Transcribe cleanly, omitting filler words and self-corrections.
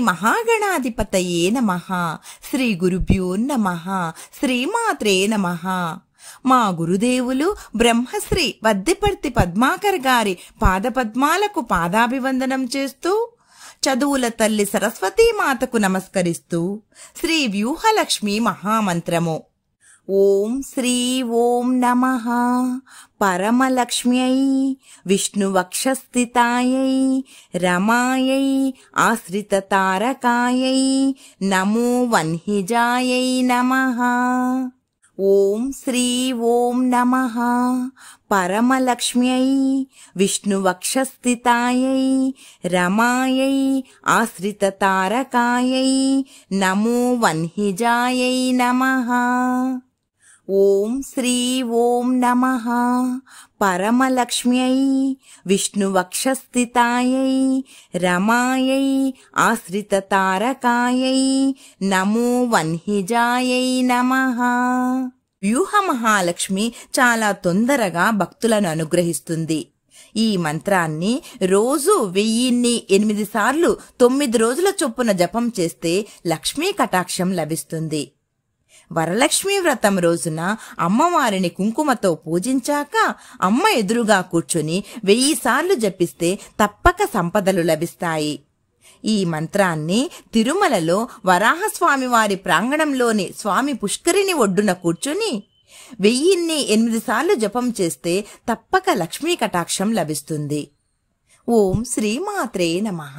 మహాగణాధిపతయే నమః. శ్రీ గురుభ్యో నమః. శ్రీమాత్రే నమః. మా గురుదేవులు బ్రహ్మశ్రీ వద్దిపర్తి పద్మాకర్ గారి పాదపద్మాలకు పాదాభివందనం చేస్తూ, చదువుల తల్లి సరస్వతీమాతకు నమస్కరిస్తూ శ్రీ వ్యూహలక్ష్మి మహామంత్రము. ఓం శ్రీ ఓం నమః పరమలక్ష్మ్యై విష్ణువక్షస్థితాయై రమాయై ఆశ్రితతారకాయై నమో వన్హిజాయై నమః. ఓం శ్రీ ఓం నమః పరమలక్ష్మ్యై విష్ణువక్షస్థితాయై రమాయై ఆశ్రితతారకాయై నమో వన్హిజాయై నమః. ఓం శ్రీ ఓం నమః పరమలక్ష్మ్యై విష్ణువక్షస్థితాయై రమాయై ఆశ్రితతారకాయై నమో వన్హిజాయై నమః. వ్యూహ మహాలక్ష్మి చాలా తొందరగా భక్తులను అనుగ్రహిస్తుంది. ఈ మంత్రాన్ని రోజు 1008 సార్లు 9 రోజుల చొప్పున జపం చేస్తే లక్ష్మీ కటాక్షం లభిస్తుంది. వరలక్ష్మీ వ్రతం రోజున అమ్మవారిని కుంకుమతో పూజించాక అమ్మ ఎదురుగా కూర్చుని 1000 సార్లు జపిస్తే తప్పక సంపదలు లభిస్తాయి. ఈ మంత్రాన్ని తిరుమలలో వరాహస్వామి వారి ప్రాంగణంలోని స్వామి పుష్కరిణి ఒడ్డున కూర్చుని 1008 సార్లు జపం చేస్తే తప్పక లక్ష్మీ కటాక్షం లభిస్తుంది. ఓం శ్రీమాత్రే నమః.